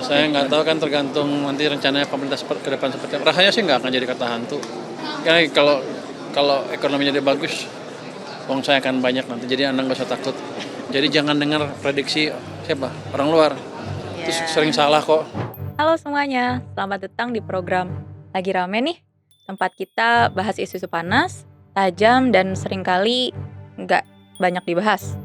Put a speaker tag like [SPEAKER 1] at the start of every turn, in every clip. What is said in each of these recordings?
[SPEAKER 1] Saya nggak tahu kan tergantung nanti rencananya pemerintah ke depan seperti apa. Rasanya sih nggak akan jadi kota hantu. Karena kalau ekonominya dia bagus, uang saya akan banyak nanti. Jadi Anda nggak usah takut. Jadi jangan dengar prediksi siapa orang luar. Itu sering salah kok.
[SPEAKER 2] Halo semuanya, selamat datang di program Lagi Rame nih. Tempat kita bahas isu-isu panas, tajam, dan seringkali nggak banyak dibahas.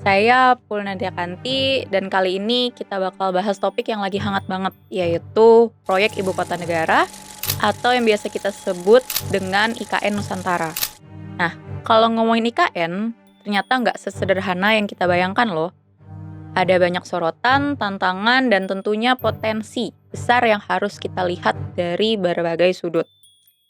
[SPEAKER 2] Saya Pulnadia Kanti, dan kali ini kita bakal bahas topik yang lagi hangat banget, yaitu proyek Ibu Kota Negara, atau yang biasa kita sebut dengan IKN Nusantara. Nah, kalau ngomongin IKN, ternyata nggak sesederhana yang kita bayangkan loh. Ada banyak sorotan, tantangan, dan tentunya potensi besar yang harus kita lihat dari berbagai sudut.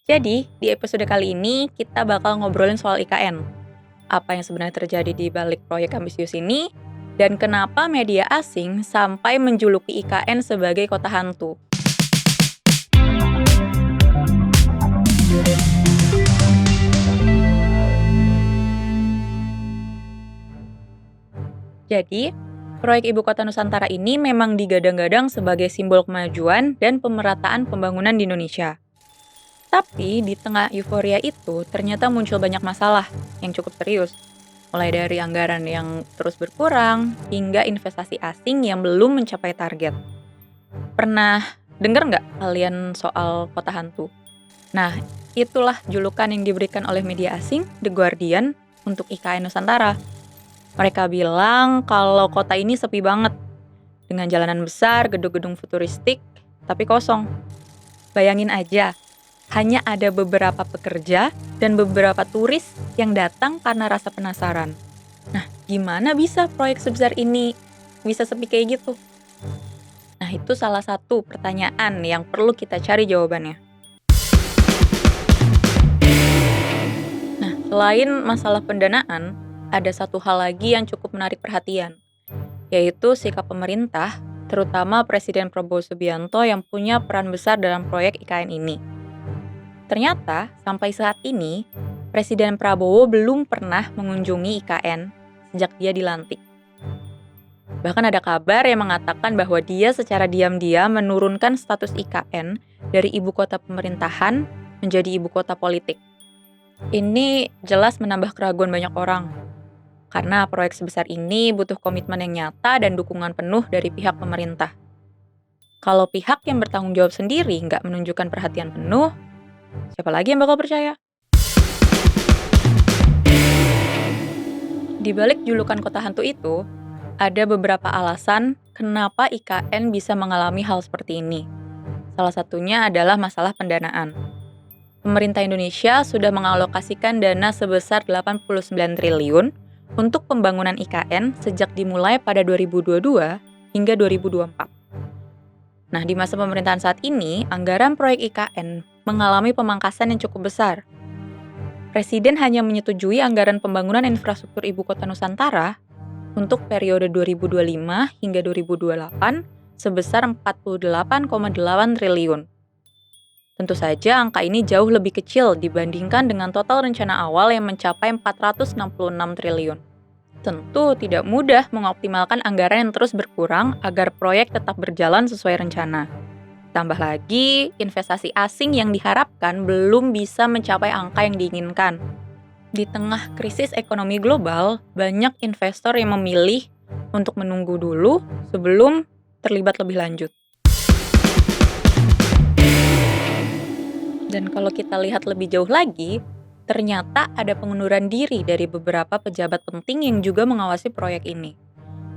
[SPEAKER 2] Jadi, di episode kali ini kita bakal ngobrolin soal IKN. Apa yang sebenarnya terjadi di balik proyek ambisius ini, dan kenapa media asing sampai menjuluki IKN sebagai kota hantu. Jadi, proyek Ibu Kota Nusantara ini memang digadang-gadang sebagai simbol kemajuan dan pemerataan pembangunan di Indonesia. Tapi di tengah euforia itu ternyata muncul banyak masalah yang cukup serius. Mulai dari anggaran yang terus berkurang hingga investasi asing yang belum mencapai target. Pernah dengar nggak kalian soal kota hantu? Nah, itulah julukan yang diberikan oleh media asing, The Guardian, untuk IKN Nusantara. Mereka bilang kalau kota ini sepi banget, dengan jalanan besar, gedung-gedung futuristik, tapi kosong. Bayangin aja, hanya ada beberapa pekerja dan beberapa turis yang datang karena rasa penasaran. Nah, gimana bisa proyek sebesar ini bisa sepi kayak gitu? Nah, itu salah satu pertanyaan yang perlu kita cari jawabannya. Nah, selain masalah pendanaan, ada satu hal lagi yang cukup menarik perhatian, yaitu sikap pemerintah, terutama Presiden Prabowo Subianto yang punya peran besar dalam proyek IKN ini. Ternyata, sampai saat ini, Presiden Prabowo belum pernah mengunjungi IKN sejak dia dilantik. Bahkan ada kabar yang mengatakan bahwa dia secara diam-diam menurunkan status IKN dari ibu kota pemerintahan menjadi ibu kota politik. Ini jelas menambah keraguan banyak orang. Karena proyek sebesar ini butuh komitmen yang nyata dan dukungan penuh dari pihak pemerintah. Kalau pihak yang bertanggung jawab sendiri nggak menunjukkan perhatian penuh, siapa lagi yang bakal percaya? Di balik julukan kota hantu itu, ada beberapa alasan kenapa IKN bisa mengalami hal seperti ini. Salah satunya adalah masalah pendanaan. Pemerintah Indonesia sudah mengalokasikan dana sebesar 89 triliun untuk pembangunan IKN sejak dimulai pada 2022 hingga 2024. Nah, di masa pemerintahan saat ini, anggaran proyek IKN mengalami pemangkasan yang cukup besar. Presiden hanya menyetujui anggaran pembangunan infrastruktur Ibu Kota Nusantara untuk periode 2025 hingga 2028 sebesar 48,8 triliun. Tentu saja angka ini jauh lebih kecil dibandingkan dengan total rencana awal yang mencapai 466 triliun. Tentu tidak mudah mengoptimalkan anggaran yang terus berkurang agar proyek tetap berjalan sesuai rencana. Tambah lagi, investasi asing yang diharapkan belum bisa mencapai angka yang diinginkan. Di tengah krisis ekonomi global, banyak investor yang memilih untuk menunggu dulu sebelum terlibat lebih lanjut. Dan kalau kita lihat lebih jauh lagi, ternyata ada pengunduran diri dari beberapa pejabat penting yang juga mengawasi proyek ini.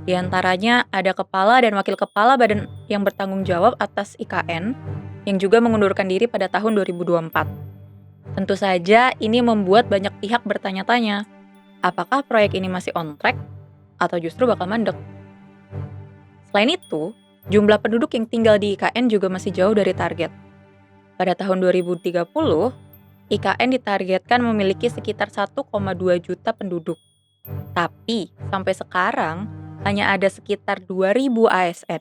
[SPEAKER 2] Di antaranya ada kepala dan wakil kepala badan yang bertanggung jawab atas IKN yang juga mengundurkan diri pada tahun 2024. Tentu saja ini membuat banyak pihak bertanya-tanya, apakah proyek ini masih on track atau justru bakal mandek? Selain itu, jumlah penduduk yang tinggal di IKN juga masih jauh dari target. Pada tahun 2030, IKN ditargetkan memiliki sekitar 1,2 juta penduduk. Tapi, sampai sekarang, hanya ada sekitar 2.000 ASN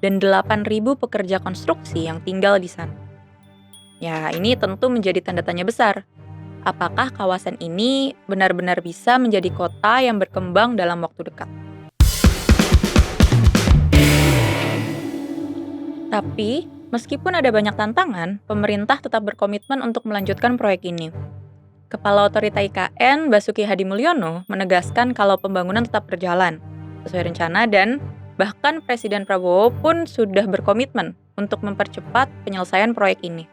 [SPEAKER 2] dan 8.000 pekerja konstruksi yang tinggal di sana. Ya, ini tentu menjadi tanda tanya besar. Apakah kawasan ini benar-benar bisa menjadi kota yang berkembang dalam waktu dekat? Tapi, meskipun ada banyak tantangan, pemerintah tetap berkomitmen untuk melanjutkan proyek ini. Kepala Otorita IKN, Basuki Hadimulyono, menegaskan kalau pembangunan tetap berjalan sesuai rencana dan bahkan Presiden Prabowo pun sudah berkomitmen untuk mempercepat penyelesaian proyek ini.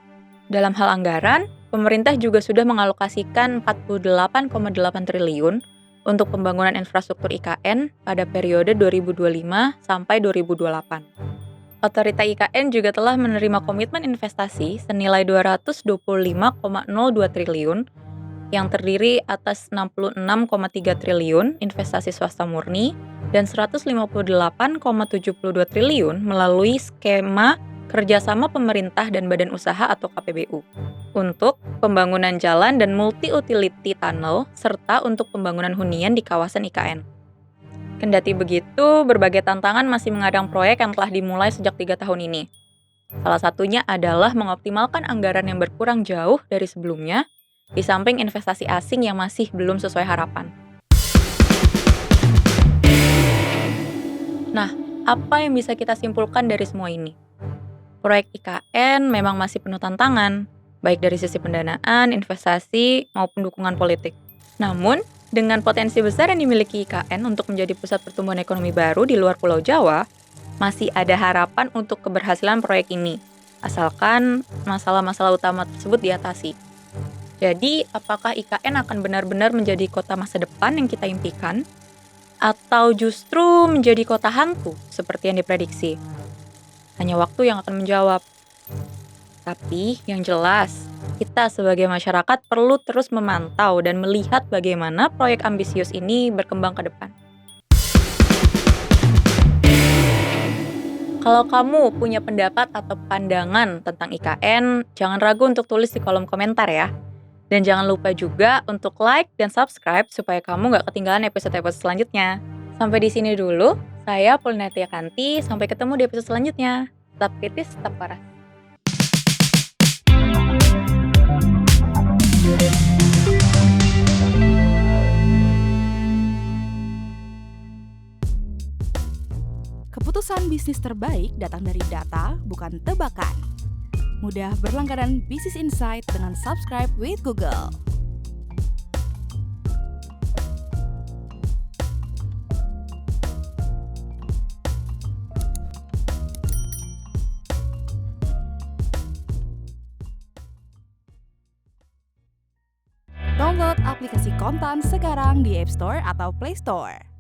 [SPEAKER 2] Dalam hal anggaran, pemerintah juga sudah mengalokasikan 48,8 triliun untuk pembangunan infrastruktur IKN pada periode 2025 sampai 2028. Otorita IKN juga telah menerima komitmen investasi senilai 225,02 triliun yang terdiri atas 66,3 triliun investasi swasta murni dan 158,72 triliun melalui skema kerjasama pemerintah dan badan usaha atau KPBU untuk pembangunan jalan dan multi-utility tunnel serta untuk pembangunan hunian di kawasan IKN. Kendati begitu, berbagai tantangan masih menghadang proyek yang telah dimulai sejak 3 tahun ini. Salah satunya adalah mengoptimalkan anggaran yang berkurang jauh dari sebelumnya, di samping investasi asing yang masih belum sesuai harapan. Nah, apa yang bisa kita simpulkan dari semua ini? Proyek IKN memang masih penuh tantangan, baik dari sisi pendanaan, investasi, maupun dukungan politik. Namun, dengan potensi besar yang dimiliki IKN untuk menjadi pusat pertumbuhan ekonomi baru di luar Pulau Jawa, masih ada harapan untuk keberhasilan proyek ini, asalkan masalah-masalah utama tersebut diatasi. Jadi, apakah IKN akan benar-benar menjadi kota masa depan yang kita impikan? Atau justru menjadi kota hantu seperti yang diprediksi? Hanya waktu yang akan menjawab. Tapi, yang jelas, kita sebagai masyarakat perlu terus memantau dan melihat bagaimana proyek ambisius ini berkembang ke depan. Kalau kamu punya pendapat atau pandangan tentang IKN, jangan ragu untuk tulis di kolom komentar ya. Dan jangan lupa juga untuk like dan subscribe supaya kamu nggak ketinggalan episode-episode selanjutnya. Sampai di sini dulu, saya Polinatia Kanti, sampai ketemu di episode selanjutnya. Tetap kritis, tetap waras.
[SPEAKER 3] Keputusan bisnis terbaik datang dari data, bukan tebakan. Mudah berlangganan Business Insight dengan subscribe with Google. Download aplikasi Kontan sekarang di App Store atau Play Store.